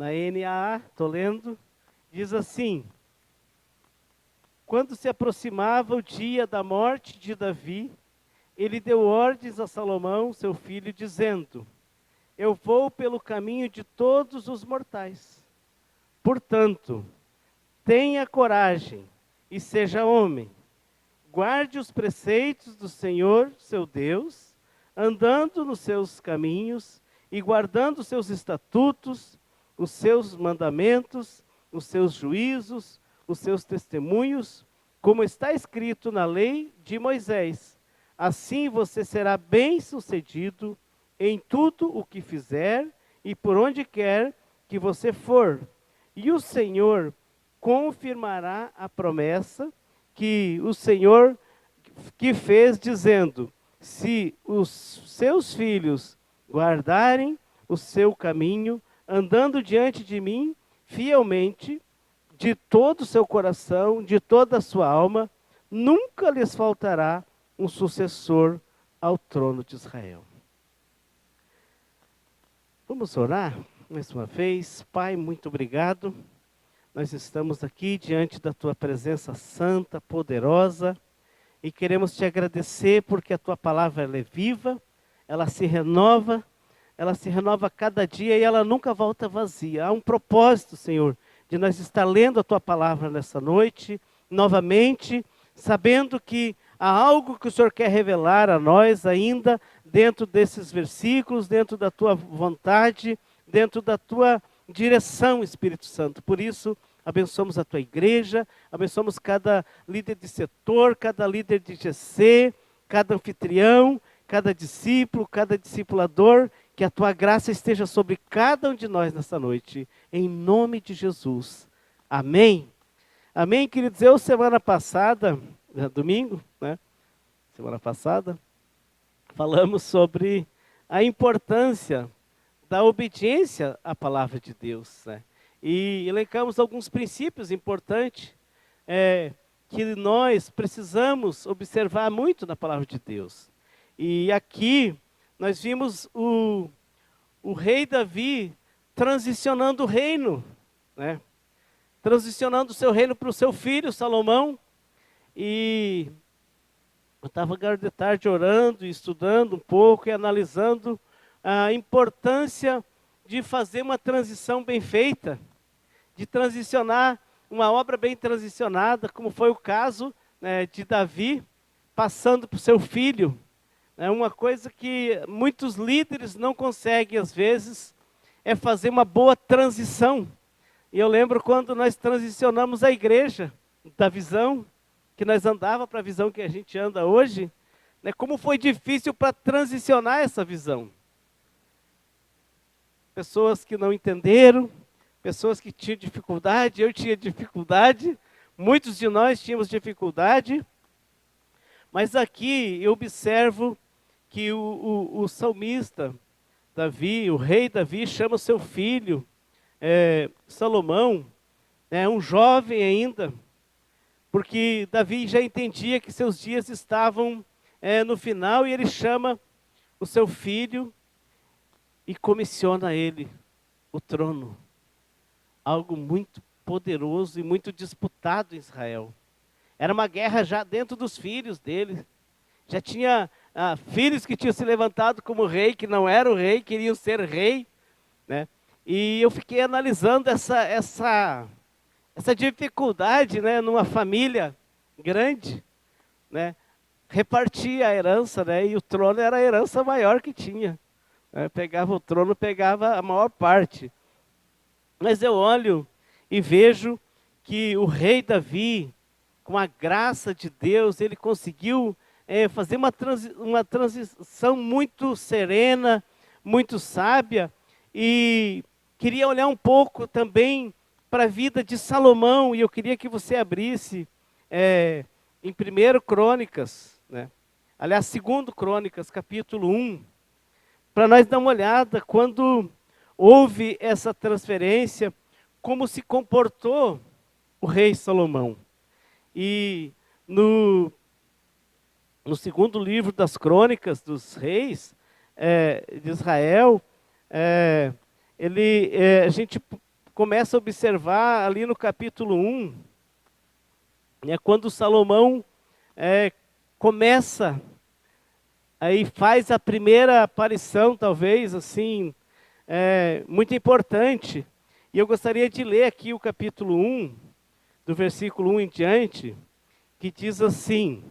na NAA, estou lendo, diz assim: quando se aproximava o dia da morte de Davi, ele deu ordens a Salomão, seu filho, dizendo: eu vou pelo caminho de todos os mortais. Portanto, tenha coragem e seja homem. Guarde os preceitos do Senhor, seu Deus, andando nos seus caminhos e guardando os seus estatutos, os seus mandamentos, os seus juízos, os seus testemunhos, como está escrito na lei de Moisés. Assim você será bem-sucedido em tudo o que fizer e por onde quer que você for. E o Senhor confirmará a promessa que o Senhor que fez, dizendo: se os seus filhos guardarem o seu caminho, andando diante de mim fielmente, de todo o seu coração, de toda a sua alma, nunca lhes faltará um sucessor ao trono de Israel. Vamos orar mais uma vez. Pai, muito obrigado. Nós estamos aqui diante da tua presença santa, poderosa, e queremos te agradecer porque a tua palavra ela é viva, ela se renova a cada dia e ela nunca volta vazia. Há um propósito, Senhor, de nós estar lendo a tua palavra nessa noite, novamente, sabendo que há algo que o Senhor quer revelar a nós ainda, dentro desses versículos, dentro da tua vontade, dentro da tua direção, Espírito Santo. Por isso, abençoamos a tua igreja, abençoamos cada líder de setor, cada líder de GC, cada anfitrião, cada discípulo, cada discipulador, que a tua graça esteja sobre cada um de nós nessa noite, em nome de Jesus. Amém. Amém, queridos. Eu, semana passada, domingo, né? Semana passada, falamos sobre a importância da obediência à palavra de Deus, né? E elencamos alguns princípios importantes que nós precisamos observar muito na palavra de Deus. E aqui nós vimos o rei Davi transicionando o reino, né? Transicionando o seu reino para o seu filho Salomão. E eu estava agora de tarde orando, estudando um pouco e analisando a importância de fazer uma transição bem feita, de transicionar uma obra bem transicionada, como foi o caso, né, de Davi, passando para o seu filho. É uma coisa que muitos líderes não conseguem, às vezes, é fazer uma boa transição. E eu lembro quando nós transicionamos a igreja, da visão que nós andava para a visão que a gente anda hoje, né, como foi difícil para transicionar essa visão. Pessoas que não entenderam, pessoas que tinham dificuldade, eu tinha dificuldade, muitos de nós tínhamos dificuldade, mas aqui eu observo que o salmista Davi, o rei Davi, chama o seu filho, Salomão, um jovem ainda, porque Davi já entendia que seus dias estavam no final, e ele chama o seu filho e comissiona a ele o trono. Algo muito poderoso e muito disputado em Israel. Era uma guerra já dentro dos filhos dele. Já tinha filhos que tinham se levantado como rei, que não eram rei, queriam ser rei, né? E eu fiquei analisando essa dificuldade, né, numa família grande, né? Repartia a herança, né? E o trono era a herança maior que tinha. Pegava o trono, pegava a maior parte. Mas eu olho e vejo que o rei Davi, com a graça de Deus, ele conseguiu fazer uma transição muito serena, muito sábia, e queria olhar um pouco também para a vida de Salomão, e eu queria que você abrisse em 1 Crônicas, né? Aliás, 2 Crônicas, capítulo 1, para nós dar uma olhada quando houve essa transferência, como se comportou o rei Salomão. E no segundo livro das Crônicas dos Reis de Israel, a gente começa a observar ali no capítulo 1, quando Salomão começa, aí faz a primeira aparição, talvez, assim, muito importante. E eu gostaria de ler aqui o capítulo 1, do versículo 1 em diante, que diz assim: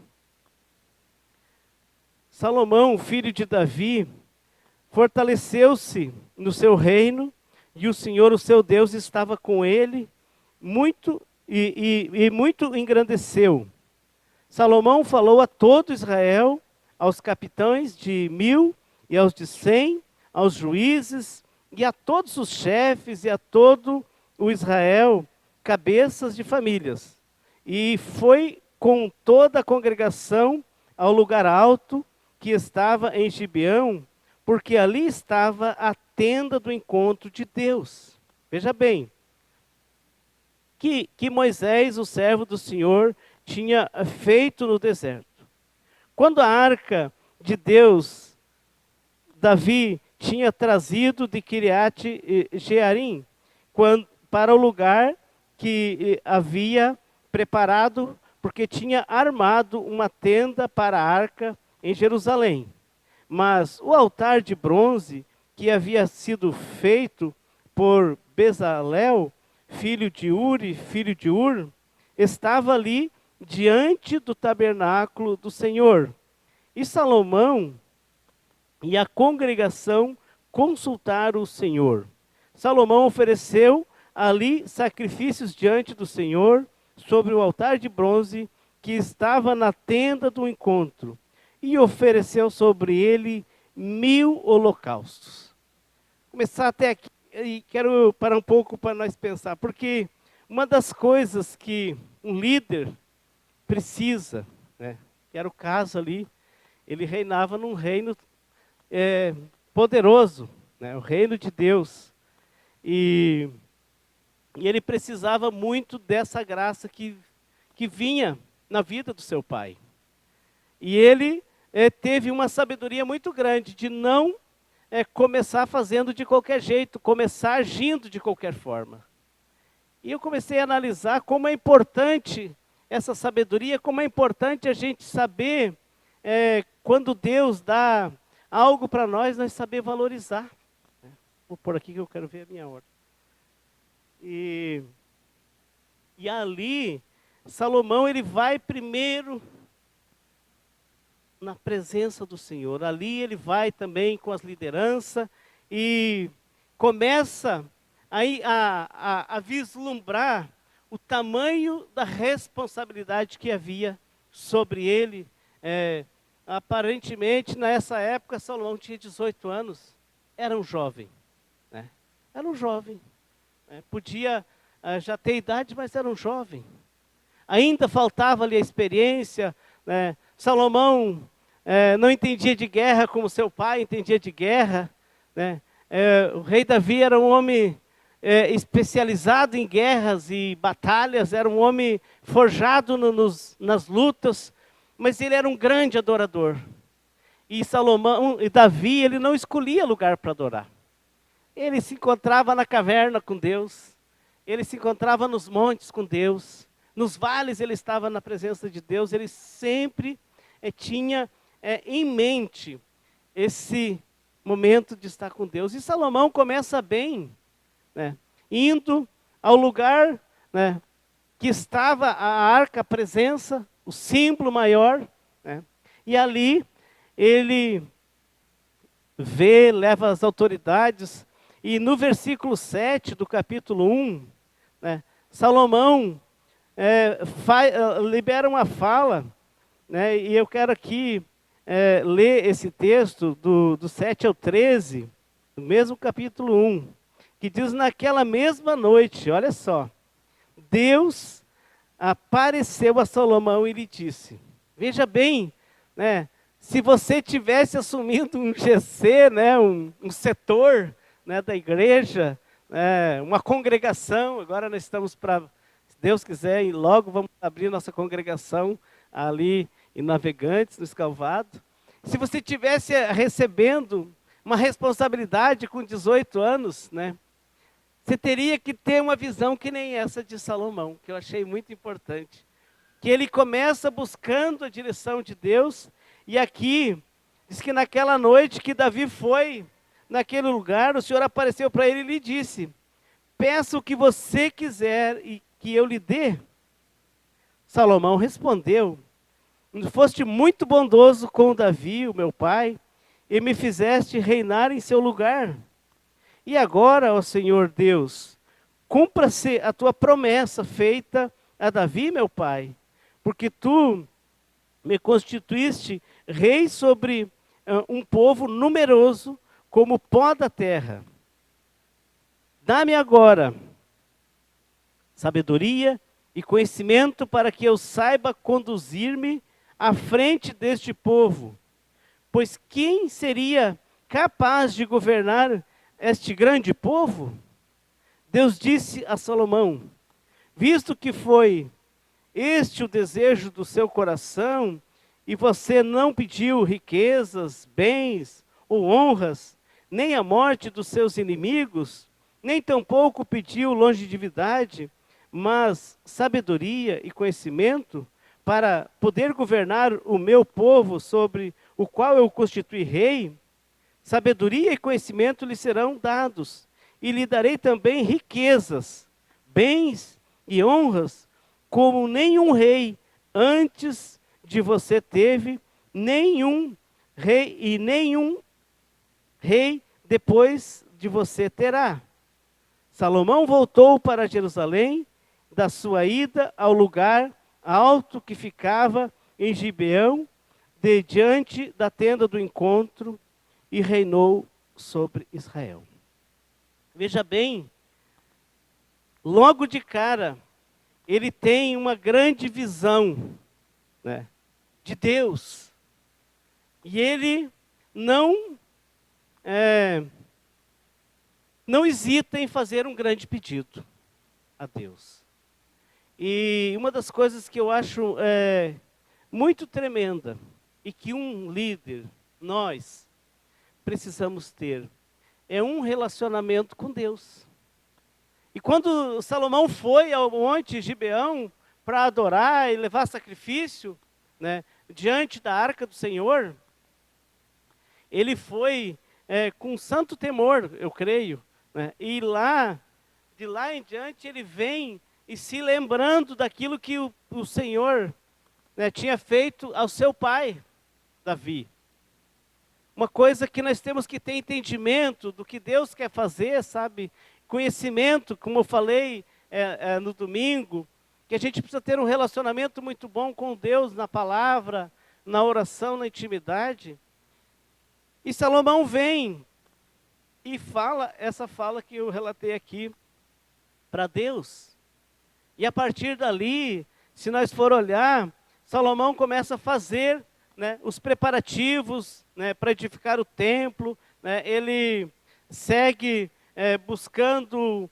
Salomão, filho de Davi, fortaleceu-se no seu reino, e o Senhor, o seu Deus, estava com ele, muito muito engrandeceu. Salomão falou a todo Israel, aos capitães de 1000 e aos de 100, aos juízes, e a todos os chefes e a todo o Israel, cabeças de famílias. E foi com toda a congregação ao lugar alto que estava em Gibeão, porque ali estava a tenda do encontro de Deus. Veja bem, que Moisés, o servo do Senhor, tinha feito no deserto. Quando a arca de Deus, Davi tinha trazido de Kiriat Jearim para o lugar que havia preparado, porque tinha armado uma tenda para a arca em Jerusalém. Mas o altar de bronze que havia sido feito por Bezalel, filho de Uri, filho de Ur, estava ali diante do tabernáculo do Senhor. E Salomão e a congregação consultaram o Senhor. Salomão ofereceu ali sacrifícios diante do Senhor, sobre o altar de bronze que estava na tenda do encontro, e ofereceu sobre ele 1000 holocaustos. Começar até aqui, e quero parar um pouco para nós pensar, porque uma das coisas que um líder precisa, que era o caso ali, ele reinava num reino poderoso, o reino de Deus, e ele precisava muito dessa graça que vinha na vida do seu pai. E ele teve uma sabedoria muito grande de não começar fazendo de qualquer jeito, começar agindo de qualquer forma. E eu comecei a analisar como é importante essa sabedoria, como é importante a gente saber, quando Deus dá algo para nós saber valorizar. Vou pôr aqui que eu quero ver a minha ordem. E ali, Salomão, ele vai primeiro na presença do Senhor. Ali ele vai também com as lideranças e começa aí a vislumbrar o tamanho da responsabilidade que havia sobre ele. Aparentemente, nessa época, Salomão tinha 18 anos, era um jovem. Era um jovem. Podia já ter idade, mas era um jovem. Ainda faltava ali a experiência. Salomão não entendia de guerra como seu pai entendia de guerra. O rei Davi era um homem especializado em guerras e batalhas, era um homem forjado nas lutas, mas ele era um grande adorador. E Davi, ele não escolhia lugar para adorar. Ele se encontrava na caverna com Deus, ele se encontrava nos montes com Deus, nos vales ele estava na presença de Deus, ele sempre tinha em mente esse momento de estar com Deus. E Salomão começa bem, indo ao lugar que estava a arca, a presença, o símbolo maior, e ali ele leva as autoridades. E no versículo 7 do capítulo 1, Salomão libera uma fala, e eu quero aqui ler esse texto do 7 ao 13, do mesmo capítulo 1, que diz: naquela mesma noite, olha só, Deus apareceu a Salomão e lhe disse, veja bem, se você tivesse assumindo um GC, um setor, da igreja, uma congregação, agora nós estamos para, se Deus quiser, e logo vamos abrir nossa congregação ali em Navegantes, no Escalvado. Se você tivesse recebendo uma responsabilidade com 18 anos, Você teria que ter uma visão que nem essa de Salomão, que eu achei muito importante. Que ele começa buscando a direção de Deus, e aqui diz que naquela noite que Davi foi naquele lugar, o Senhor apareceu para ele e lhe disse: peça o que você quiser e que eu lhe dê. Salomão respondeu: foste muito bondoso com Davi, o meu pai, e me fizeste reinar em seu lugar. E agora, ó Senhor Deus, cumpra-se a tua promessa feita a Davi, meu pai, porque tu me constituíste rei sobre um povo numeroso como o pó da terra. Dá-me agora sabedoria e conhecimento para que eu saiba conduzir-me à frente deste povo. Pois quem seria capaz de governar este grande povo? Deus disse a Salomão: visto que foi este o desejo do seu coração, e você não pediu riquezas, bens ou honras, nem a morte dos seus inimigos, nem tampouco pediu longevidade, mas sabedoria e conhecimento para poder governar o meu povo sobre o qual eu constituí rei, sabedoria e conhecimento lhe serão dados, e lhe darei também riquezas, bens e honras, como nenhum rei antes de você teve, nenhum rei e nenhum rei depois de você terá. Salomão voltou para Jerusalém, da sua ida ao lugar alto que ficava em Gibeão, de diante da tenda do encontro, e reinou sobre Israel. Veja bem, logo de cara, ele tem uma grande visão, né, de Deus. E ele não hesita em fazer um grande pedido a Deus. E uma das coisas que eu acho muito tremenda, e que um líder, nós, precisamos ter, é um relacionamento com Deus. E quando Salomão foi ao monte Gibeão para adorar e levar sacrifício, né, diante da arca do Senhor, ele foi com santo temor, eu creio, né, e de lá em diante ele vem e se lembrando daquilo que o Senhor, né, tinha feito ao seu pai, Davi. Uma coisa que nós temos que ter entendimento do que Deus quer fazer, sabe? Conhecimento, como eu falei no domingo, que a gente precisa ter um relacionamento muito bom com Deus na palavra, na oração, na intimidade. E Salomão vem e fala essa fala que eu relatei aqui para Deus. E a partir dali, se nós for olhar, Salomão começa a fazer, né, os preparativos, né, para edificar o templo, né, ele segue buscando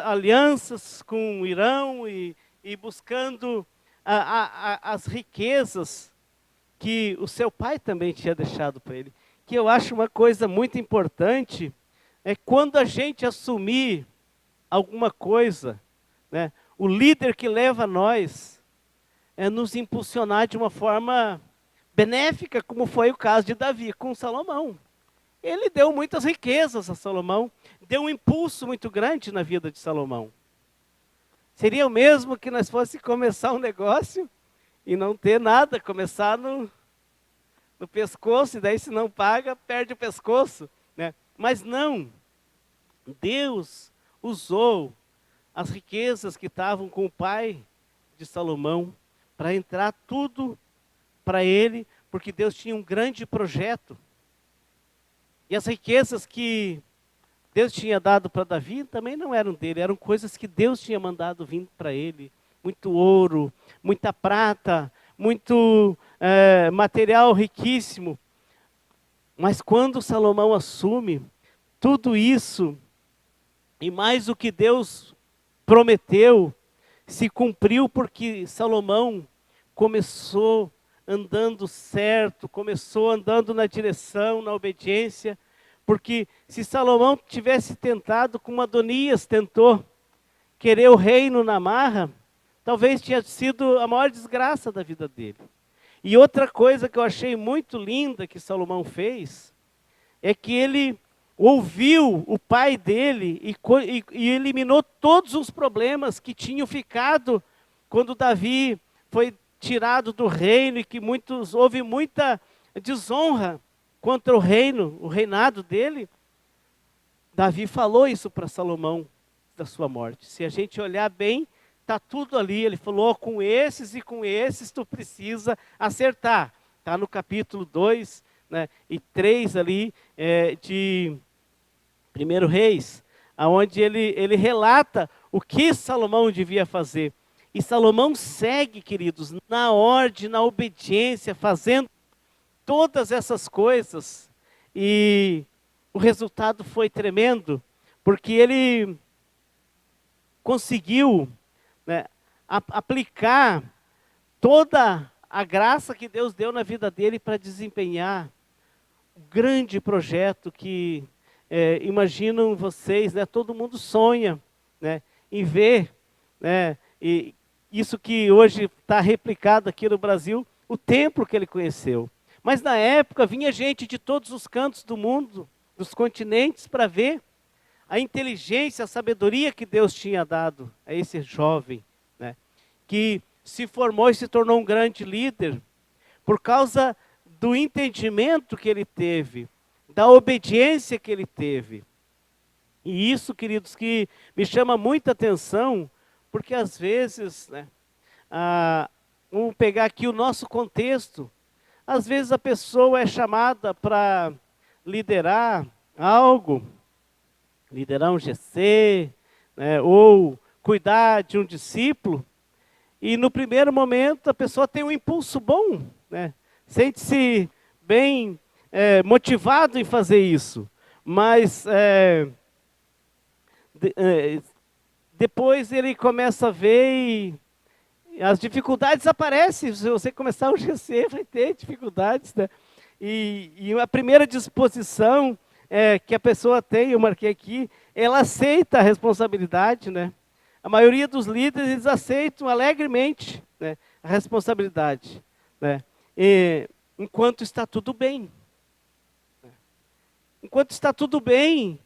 alianças com o Irão e buscando as riquezas que o seu pai também tinha deixado para ele. Que eu acho uma coisa muito importante, é quando a gente assumir alguma coisa, né, o líder que leva a nós é nos impulsionar de uma forma benéfica, como foi o caso de Davi com Salomão. Ele deu muitas riquezas a Salomão, deu um impulso muito grande na vida de Salomão. Seria o mesmo que nós fosse começar um negócio e não ter nada, começar no pescoço, e daí se não paga, perde o pescoço, né? Mas não, Deus usou as riquezas que estavam com o pai de Salomão para entrar tudo para ele, porque Deus tinha um grande projeto. E as riquezas que Deus tinha dado para Davi também não eram dele, eram coisas que Deus tinha mandado vir para ele. Muito ouro, muita prata, muito material riquíssimo. Mas quando Salomão assume tudo isso, e mais o que Deus prometeu, se cumpriu, porque Salomão começou andando certo, começou andando na direção, na obediência, Porque se Salomão tivesse tentado, como Adonias tentou, querer o reino na marra, talvez tinha sido a maior desgraça da vida dele. E outra coisa que eu achei muito linda que Salomão fez, é que ele ouviu o pai dele e eliminou todos os problemas que tinham ficado quando Davi foi tirado do reino e que houve muita desonra contra o reino, o reinado dele. Davi falou isso para Salomão da sua morte. Se a gente olhar bem, está tudo ali. Ele falou, com esses e com esses tu precisa acertar. Está no capítulo 2, né, e 3 ali de 1 Reis, onde ele relata o que Salomão devia fazer. E Salomão segue, queridos, na ordem, na obediência, fazendo todas essas coisas. E o resultado foi tremendo, porque ele conseguiu, né, aplicar toda a graça que Deus deu na vida dele para desempenhar um grande projeto que imaginam vocês, né, todo mundo sonha, né, em ver, né, e isso que hoje está replicado aqui no Brasil, o templo que ele conheceu. Mas na época vinha gente de todos os cantos do mundo, dos continentes, para ver a inteligência, a sabedoria que Deus tinha dado a esse jovem, né, que se formou e se tornou um grande líder, por causa do entendimento que ele teve, da obediência que ele teve. E isso, queridos, que me chama muita atenção, porque às vezes, né, vamos pegar aqui o nosso contexto, às vezes a pessoa é chamada para liderar algo, liderar um GC, né, ou cuidar de um discípulo, e no primeiro momento a pessoa tem um impulso bom, né, sente-se bem motivado em fazer isso, mas depois ele começa a ver e as dificuldades aparecem. Se você começar o GC, vai ter dificuldades, né? E a primeira disposição que a pessoa tem, eu marquei aqui, ela aceita a responsabilidade, né? A maioria dos líderes, eles aceitam alegremente, né, a responsabilidade, né? Enquanto está tudo bem. Enquanto está tudo bem,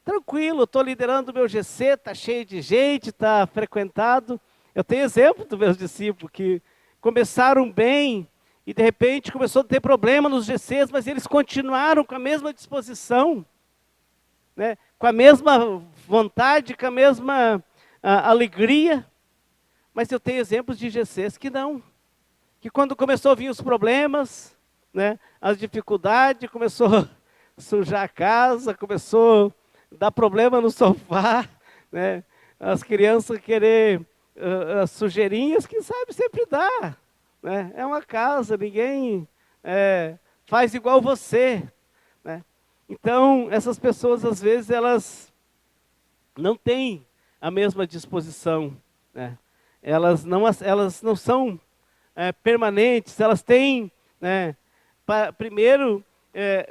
tranquilo, estou liderando o meu GC, está cheio de gente, está frequentado. Eu tenho exemplo dos meus discípulos que começaram bem e de repente começou a ter problema nos GCs, mas eles continuaram com a mesma disposição, né, com a mesma vontade, com a mesma alegria. Mas eu tenho exemplos de GCs que não, que quando começou a vir os problemas, né, as dificuldades, começou a sujar a casa, começou a dar problema no sofá, né, as crianças querer as sujeirinhas, quem sabe sempre dá, né? É uma casa, ninguém faz igual você, né? Então, essas pessoas, às vezes, elas não têm a mesma disposição, né? Elas não são permanentes, elas têm, né, primeiro,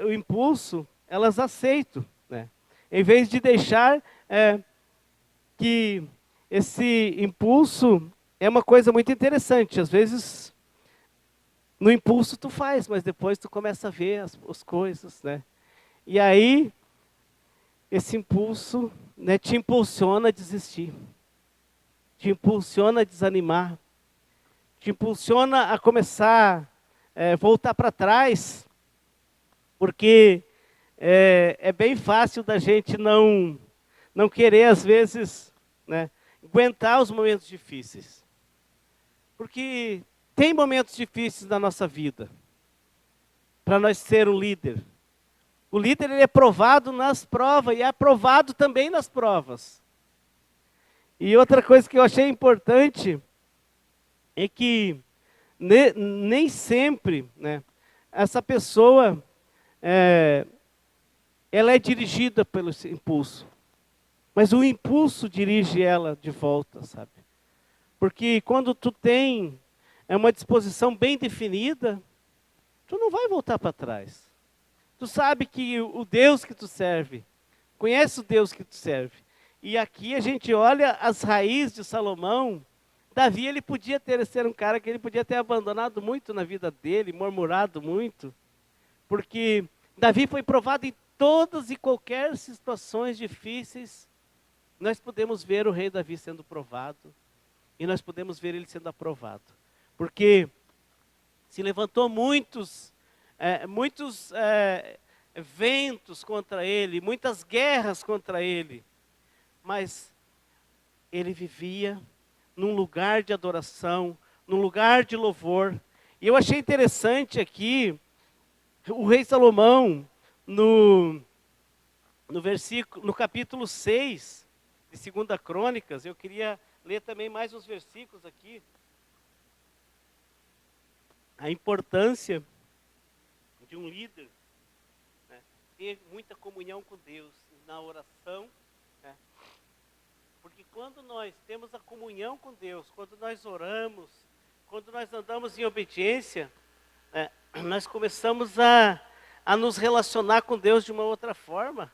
o impulso, elas aceitam, né? Em vez de deixar que esse impulso é uma coisa muito interessante. Às vezes, no impulso tu faz, mas depois tu começa a ver as coisas, né? E aí, esse impulso, né, te impulsiona a desistir, te impulsiona a desanimar, te impulsiona a começar a voltar para trás, porque é bem fácil da gente não querer, às vezes, né, aguentar os momentos difíceis. Porque tem momentos difíceis na nossa vida, para nós ser um líder. O líder, ele é provado nas provas e é aprovado também nas provas. E outra coisa que eu achei importante é que nem sempre, né, essa pessoa ela é dirigida pelo impulso. Mas o impulso dirige ela de volta, sabe? Porque quando tu tem uma disposição bem definida, tu não vai voltar para trás. Tu sabe que o Deus que tu serve, conhece o Deus que tu serve. E aqui a gente olha as raízes de Salomão. Davi, ele podia ser um cara que ele podia ter abandonado muito na vida dele, murmurado muito, porque Davi foi provado em todas e qualquer situações difíceis. Nós podemos ver o rei Davi sendo provado, e nós podemos ver ele sendo aprovado, porque se levantou muitos ventos contra ele, muitas guerras contra ele, mas ele vivia num lugar de adoração, num lugar de louvor. E eu achei interessante aqui, o rei Salomão, no capítulo 6 de 2 Crônicas, eu queria ler também mais uns versículos aqui. A importância de um líder, né, ter muita comunhão com Deus na oração, né, porque quando nós temos a comunhão com Deus, quando nós oramos, quando nós andamos em obediência, né, nós começamos a nos relacionar com Deus de uma outra forma.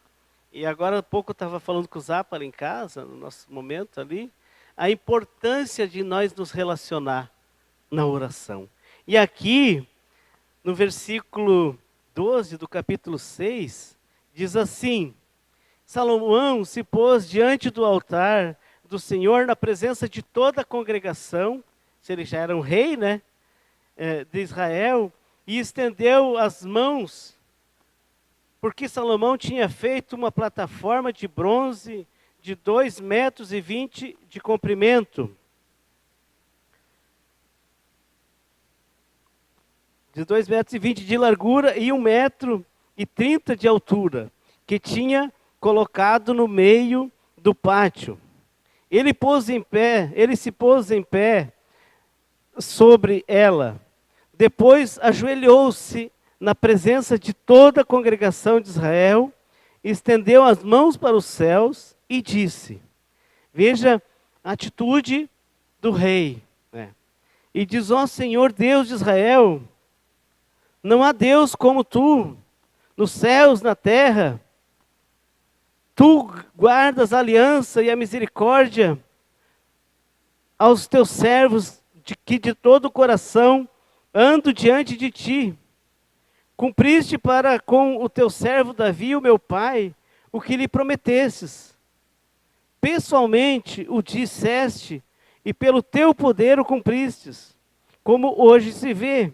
E agora há pouco eu estava falando com o Zapa ali em casa, no nosso momento ali, a importância de nós nos relacionar na oração. E aqui, no versículo 12 do capítulo 6, diz assim: Salomão se pôs diante do altar do Senhor na presença de toda a congregação, se ele já era um rei, né, de Israel, e estendeu as mãos, porque Salomão tinha feito uma plataforma de bronze de 2,20 metros de comprimento, de 2,20 metros de largura e 1,30 metro de altura, que tinha colocado no meio do pátio. Ele se pôs em pé sobre ela. Depois ajoelhou-se na presença de toda a congregação de Israel, estendeu as mãos para os céus e disse, veja a atitude do rei, né? E diz, ó Senhor Deus de Israel, não há Deus como tu, nos céus, na terra. Tu guardas a aliança e a misericórdia aos teus servos, que de todo o coração ando diante de ti. Cumpriste para com o teu servo Davi, o meu pai, o que lhe prometesses. Pessoalmente o disseste, e pelo teu poder o cumpristes, como hoje se vê.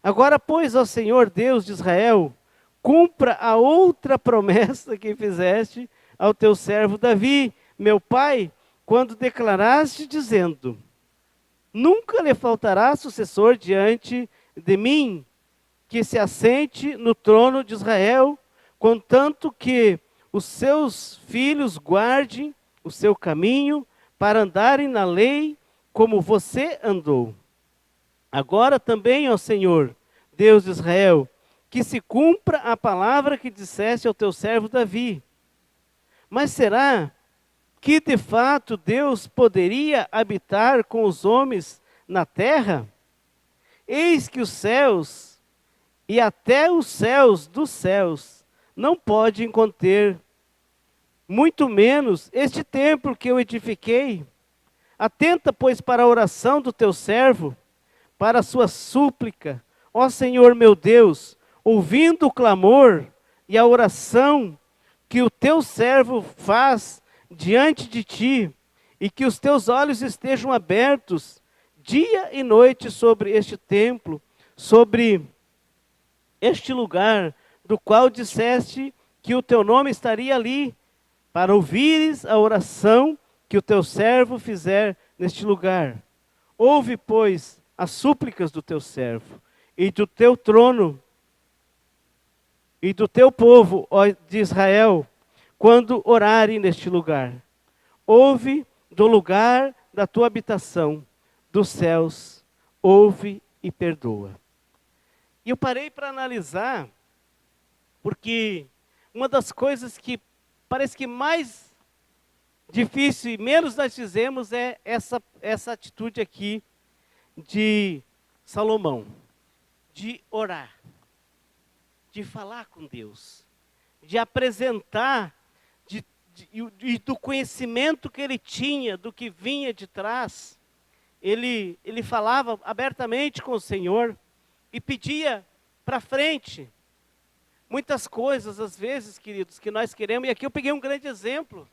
Agora, pois, ó Senhor Deus de Israel, cumpra a outra promessa que fizeste ao teu servo Davi, meu pai, quando declaraste dizendo, nunca lhe faltará sucessor diante de mim, que se assente no trono de Israel, contanto que os seus filhos guardem o seu caminho para andarem na lei como você andou. Agora também, ó Senhor, Deus de Israel, que se cumpra a palavra que disseste ao teu servo Davi. Mas será que de fato Deus poderia habitar com os homens na terra? Eis que os céus e até os céus dos céus não podem conter, muito menos este templo que eu edifiquei. Atenta, pois, para a oração do teu servo, para a sua súplica, ó Senhor meu Deus, ouvindo o clamor e a oração que o teu servo faz diante de ti, e que os teus olhos estejam abertos dia e noite sobre este templo, sobre este lugar, do qual disseste que o teu nome estaria ali, para ouvires a oração que o teu servo fizer neste lugar. Ouve, pois, as súplicas do teu servo, e do teu trono, e do teu povo, ó de Israel, quando orarem neste lugar. Ouve do lugar da tua habitação, dos céus, ouve e perdoa. E eu parei para analisar, porque uma das coisas que parece que mais difícil e menos nós fizemos é essa atitude aqui de Salomão, de orar. de falar com Deus, de apresentar, e do conhecimento que ele tinha, do que vinha de trás. Ele falava abertamente com o Senhor e pedia para frente muitas coisas, às vezes, queridos, que nós queremos. E aqui eu peguei um grande exemplo,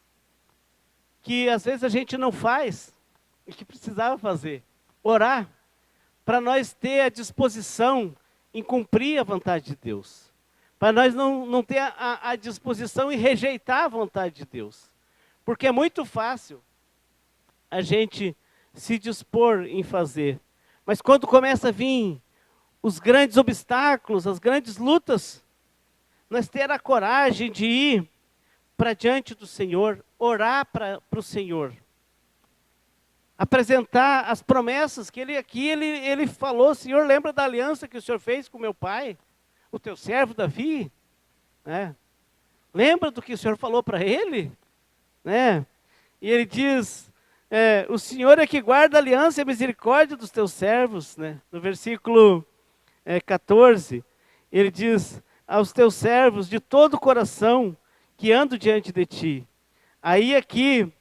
que às vezes a gente não faz, e que precisava fazer. Orar, para nós ter a disposição em cumprir a vontade de Deus. Para nós não ter a disposição em rejeitar a vontade de Deus. Porque é muito fácil a gente se dispor em fazer. Mas quando começa a vir os grandes obstáculos, as grandes lutas, nós ter a coragem de ir para diante do Senhor, orar para o Senhor. Apresentar as promessas que ele falou: Senhor, lembra da aliança que o Senhor fez com meu pai, o teu servo Davi? Né? Lembra do que o Senhor falou para ele? Né? E ele diz, o Senhor é que guarda a aliança e a misericórdia dos teus servos. Né? No versículo 14, ele diz, aos teus servos de todo o coração que ando diante de ti. Aí aqui,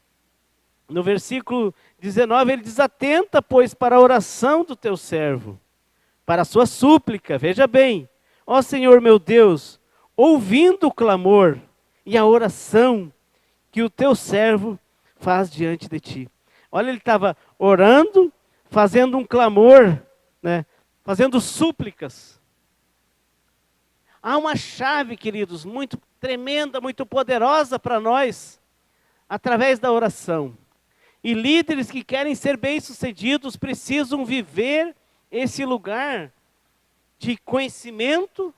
no versículo 19, ele diz, atenta, pois, para a oração do teu servo, para a sua súplica. Veja bem, ó Senhor meu Deus, ouvindo o clamor e a oração que o teu servo faz diante de ti. Olha, ele estava orando, fazendo um clamor, né? Fazendo súplicas. Há uma chave, queridos, muito tremenda, muito poderosa para nós, através da oração. E líderes que querem ser bem-sucedidos precisam viver esse lugar de conhecimento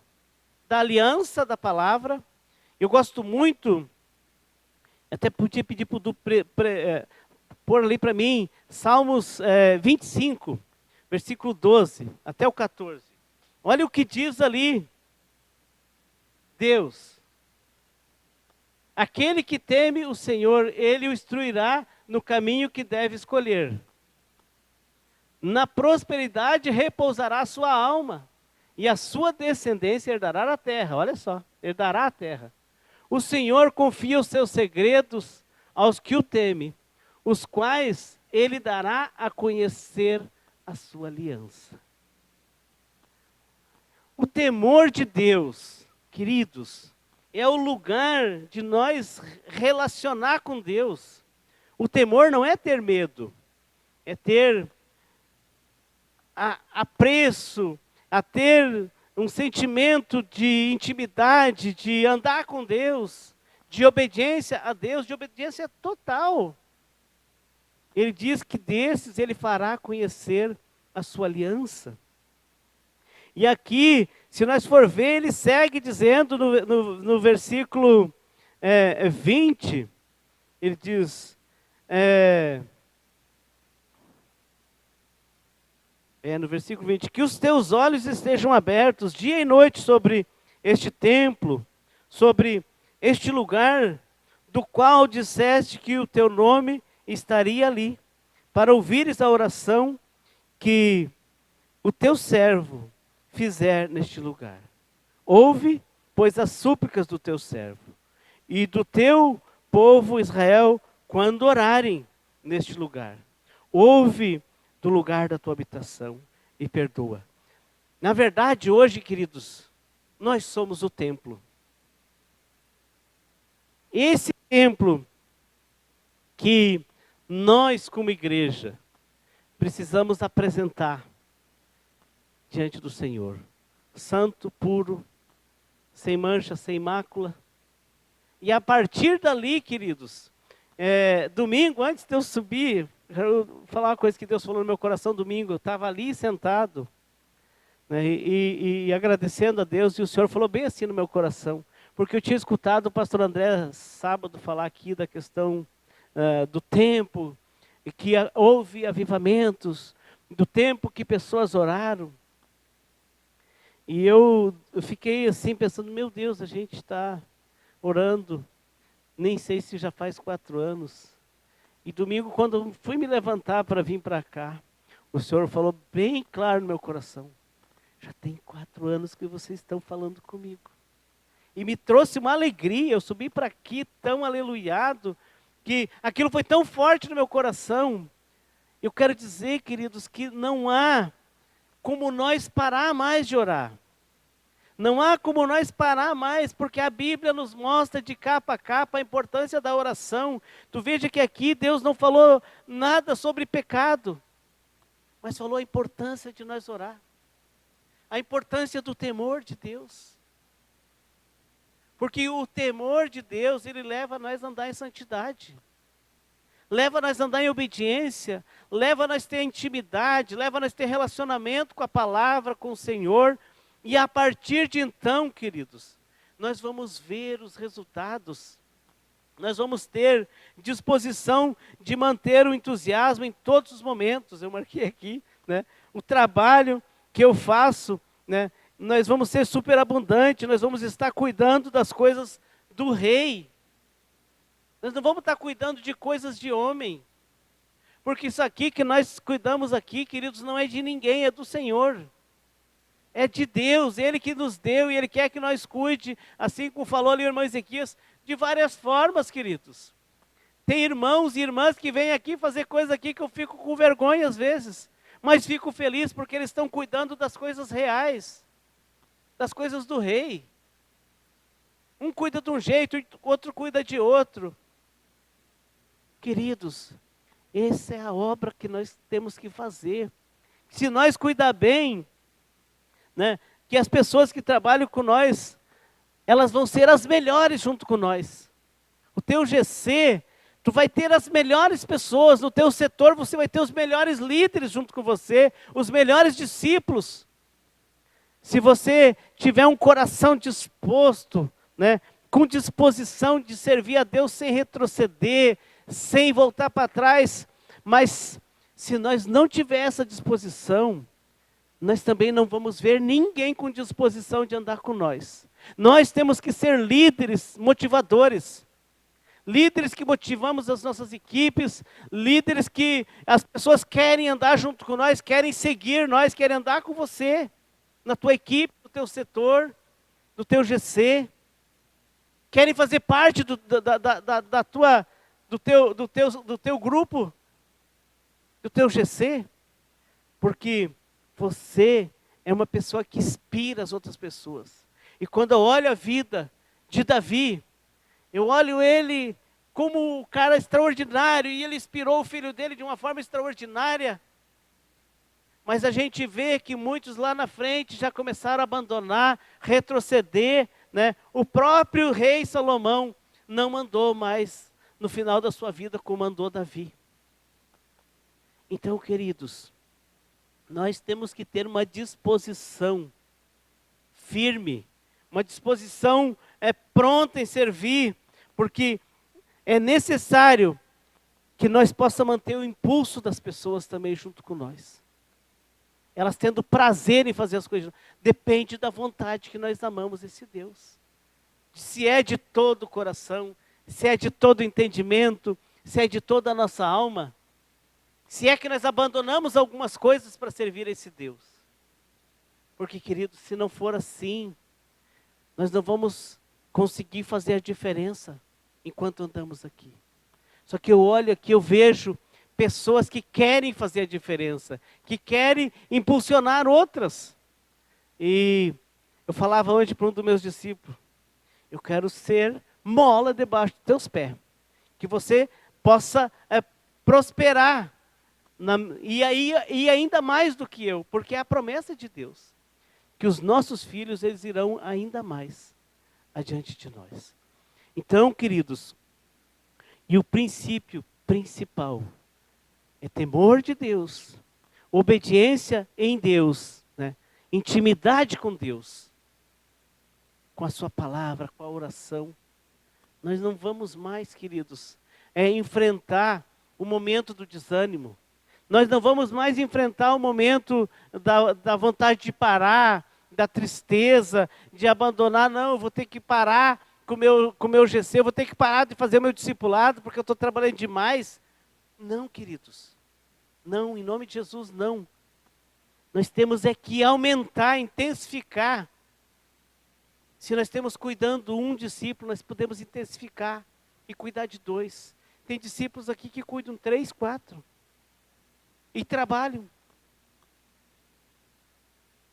da aliança da palavra. Eu gosto muito, até podia pedir para o Du pôr ali para mim, Salmos 25, versículo 12 até o 14. Olha o que diz ali. Deus, aquele que teme o Senhor, ele o instruirá no caminho que deve escolher. Na prosperidade repousará a sua alma, e a sua descendência herdará a terra. Olha só, herdará a terra. O Senhor confia os seus segredos aos que o temem, os quais ele dará a conhecer a sua aliança. O temor de Deus, queridos, é o lugar de nós relacionar com Deus. O temor não é ter medo, é ter apreço, a ter um sentimento de intimidade, de andar com Deus, de obediência a Deus, de obediência total. Ele diz que desses ele fará conhecer a sua aliança. E aqui, se nós for ver, ele segue dizendo no versículo 20, ele diz, no versículo 20, que os teus olhos estejam abertos dia e noite sobre este templo, sobre este lugar, do qual disseste que o teu nome estaria ali, para ouvires a oração que o teu servo fizer neste lugar. Ouve, pois, as súplicas do teu servo e do teu povo Israel quando orarem neste lugar. Ouve do lugar da tua habitação e perdoa. Na verdade, hoje, queridos, nós somos o templo. Esse templo que nós, como igreja, precisamos apresentar diante do Senhor, santo, puro, sem mancha, sem mácula. E a partir dali, queridos, domingo, antes de eu subir, eu vou falar uma coisa que Deus falou no meu coração domingo. Eu estava ali sentado, né, e agradecendo a Deus, e o Senhor falou bem assim no meu coração, porque eu tinha escutado o pastor André sábado falar aqui da questão do tempo, e que houve avivamentos, do tempo que pessoas oraram. E eu fiquei assim pensando, meu Deus, a gente está orando, nem sei se já faz 4 anos. E domingo, quando eu fui me levantar para vir para cá, o Senhor falou bem claro no meu coração, Já tem 4 anos que vocês estão falando comigo. E me trouxe uma alegria, eu subi para aqui tão aleluiado, que aquilo foi tão forte no meu coração. Eu quero dizer, queridos, que não há como nós parar mais de orar. Não há como nós parar mais, porque a Bíblia nos mostra de capa a capa a importância da oração. Tu veja que aqui Deus não falou nada sobre pecado, mas falou a importância de nós orar. A importância do temor de Deus. Porque o temor de Deus, ele leva nós a andar em santidade. Leva nós a andar em obediência, leva nós a ter intimidade, leva nós a ter relacionamento com a palavra, com o Senhor. E a partir de então, queridos, nós vamos ver os resultados. Nós vamos ter disposição de manter o entusiasmo em todos os momentos. Eu marquei aqui, né? O trabalho que eu faço, né? Nós vamos ser superabundantes, nós vamos estar cuidando das coisas do rei. Nós não vamos estar cuidando de coisas de homem. Porque isso aqui que nós cuidamos aqui, queridos, não é de ninguém, é do Senhor. É de Deus, Ele que nos deu e Ele quer que nós cuide, assim como falou ali o irmão Ezequias, de várias formas, queridos. Tem irmãos e irmãs que vêm aqui fazer coisas aqui que eu fico com vergonha às vezes, mas fico feliz porque eles estão cuidando das coisas reais, das coisas do rei. Um cuida de um jeito, outro cuida de outro. Queridos, essa é a obra que nós temos que fazer. Se nós cuidar bem, né, que as pessoas que trabalham com nós, elas vão ser as melhores junto com nós. O teu GC, tu vai ter as melhores pessoas, no teu setor você vai ter os melhores líderes junto com você, os melhores discípulos. Se você tiver um coração disposto, né, com disposição de servir a Deus sem retroceder, sem voltar para trás, mas se nós não tiver essa disposição, nós também não vamos ver ninguém com disposição de andar com nós. Nós temos que ser líderes motivadores. Líderes que motivamos as nossas equipes, líderes que as pessoas querem andar junto com nós, querem seguir nós, querem andar com você, na tua equipe, no teu setor, do teu GC. Querem fazer parte do teu grupo, do teu GC, porque você é uma pessoa que inspira as outras pessoas. E quando eu olho a vida de Davi, eu olho ele como um cara extraordinário, e ele inspirou o filho dele de uma forma extraordinária. Mas a gente vê que muitos lá na frente já começaram a abandonar, retroceder, né? O próprio rei Salomão não mandou mais no final da sua vida como mandou Davi. Então, queridos, nós temos que ter uma disposição firme, uma disposição pronta em servir, porque é necessário que nós possamos manter o impulso das pessoas também junto com nós. Elas tendo prazer em fazer as coisas. Depende da vontade que nós amamos esse Deus. Se é de todo o coração, se é de todo o entendimento, se é de toda a nossa alma. Se é que nós abandonamos algumas coisas para servir a esse Deus. Porque, querido, se não for assim, nós não vamos conseguir fazer a diferença enquanto andamos aqui. Só que eu olho aqui, eu vejo pessoas que querem fazer a diferença, que querem impulsionar outras. E eu falava hoje para um dos meus discípulos, eu quero ser mola debaixo dos teus pés, que você possa prosperar, e ainda mais do que eu, porque é a promessa de Deus, que os nossos filhos, eles irão ainda mais adiante de nós. Então, queridos, e o princípio principal é temor de Deus, obediência em Deus, né? Intimidade com Deus, com a sua palavra, com a oração. Nós não vamos mais, queridos, enfrentar o momento do desânimo. Nós não vamos mais enfrentar o momento da vontade de parar, da tristeza, de abandonar. Não, eu vou ter que parar com o meu GC, eu vou ter que parar de fazer o meu discipulado, porque eu estou trabalhando demais. Não, queridos. Não, em nome de Jesus, não. Nós temos é que aumentar, intensificar. Se nós temos cuidando um discípulo, nós podemos intensificar e cuidar de 2. Tem discípulos aqui que cuidam 3, 4. E trabalham.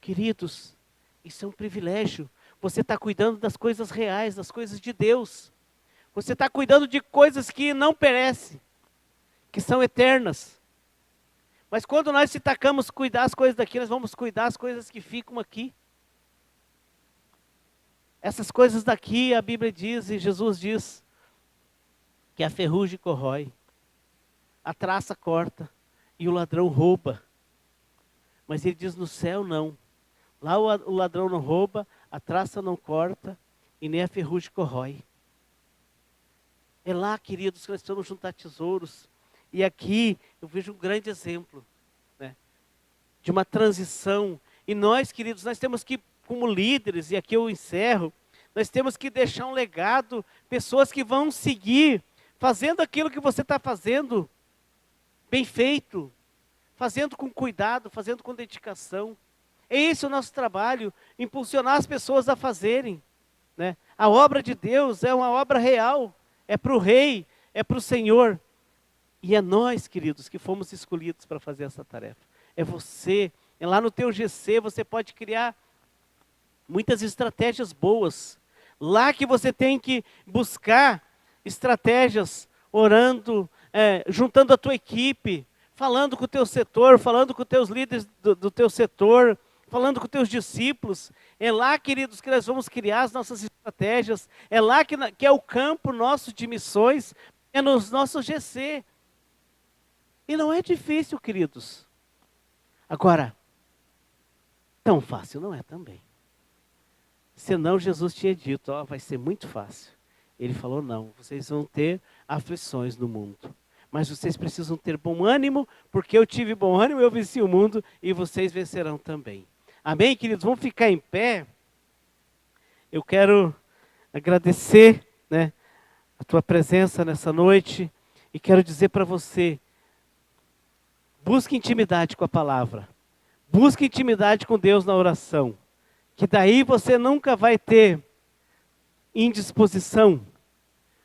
Queridos, isso é um privilégio. Você está cuidando das coisas reais, das coisas de Deus. Você está cuidando de coisas que não perecem, que são eternas. Mas quando nós se tacamos cuidar as coisas daqui, nós vamos cuidar as coisas que ficam aqui. Essas coisas daqui, a Bíblia diz, e Jesus diz, que a ferrugem corrói, a traça corta, e o ladrão rouba. Mas ele diz, no céu não. Lá o ladrão não rouba, a traça não corta, e nem a ferrugem corrói. É lá, queridos, que nós estamos juntar tesouros. E aqui eu vejo um grande exemplo, né, de uma transição. E nós, queridos, nós temos que, como líderes, e aqui eu encerro, nós temos que deixar um legado, pessoas que vão seguir, fazendo aquilo que você está fazendo, bem feito, fazendo com cuidado, fazendo com dedicação. É esse o nosso trabalho, impulsionar as pessoas a fazerem, né? A obra de Deus é uma obra real, é para o Rei, é para o Senhor. E é nós, queridos, que fomos escolhidos para fazer essa tarefa. É você, é lá no teu GC, você pode criar muitas estratégias boas. Lá que você tem que buscar estratégias, orando, juntando a tua equipe, falando com o teu setor, falando com os teus líderes do teu setor, falando com os teus discípulos. É lá, queridos, que nós vamos criar as nossas estratégias. É lá que é o campo nosso de missões, é nos nossos GC. E não é difícil, queridos. Agora, tão fácil não é também. Senão Jesus tinha dito, vai ser muito fácil. Ele falou, não, vocês vão ter aflições no mundo. Mas vocês precisam ter bom ânimo, porque eu tive bom ânimo, eu venci o mundo e vocês vencerão também. Amém, queridos? Vamos ficar em pé. Eu quero agradecer, né, a tua presença nessa noite e quero dizer para você, busque intimidade com a palavra. Busque intimidade com Deus na oração. Que daí você nunca vai ter indisposição.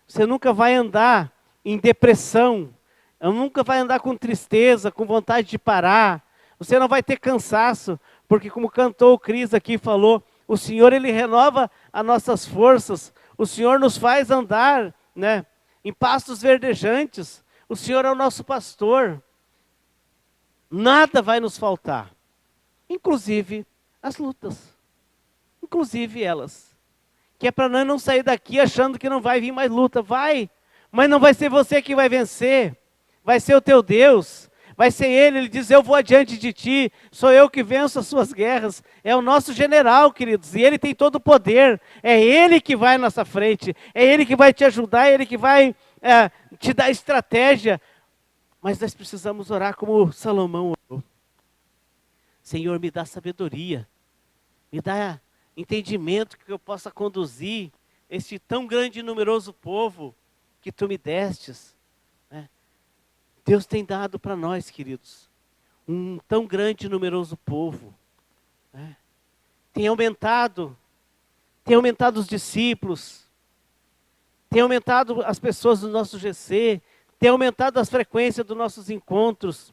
Você nunca vai andar em depressão. Nunca vai andar com tristeza, com vontade de parar. Você não vai ter cansaço. Porque como cantou o Cris aqui, falou, o Senhor, Ele renova as nossas forças. O Senhor nos faz andar, né, em pastos verdejantes. O Senhor é o nosso pastor. Nada vai nos faltar. Inclusive as lutas. Inclusive elas. Que é para nós não sair daqui achando que não vai vir mais luta. Vai, mas não vai ser você que vai vencer. Vai ser o teu Deus. Vai ser Ele diz, eu vou adiante de ti. Sou eu que venço as suas guerras. É o nosso general, queridos. E Ele tem todo o poder. É Ele que vai à nossa frente. É Ele que vai te ajudar. É Ele que vai te dar estratégia. Mas nós precisamos orar como Salomão orou. Senhor, me dá sabedoria. Me dá entendimento que eu possa conduzir este tão grande e numeroso povo que tu me destes. Né? Deus tem dado para nós, queridos, um tão grande e numeroso povo. Né? Tem aumentado os discípulos, tem aumentado as pessoas do nosso GC, tem aumentado as frequências dos nossos encontros.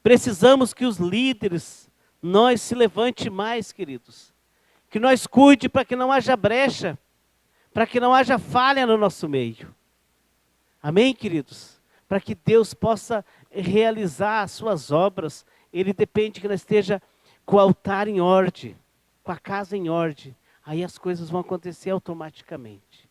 Precisamos que os líderes, nós se levante mais, queridos. Que nós cuide para que não haja brecha, para que não haja falha no nosso meio. Amém, queridos? Para que Deus possa realizar as suas obras, Ele depende que nós esteja com o altar em ordem, com a casa em ordem. Aí as coisas vão acontecer automaticamente.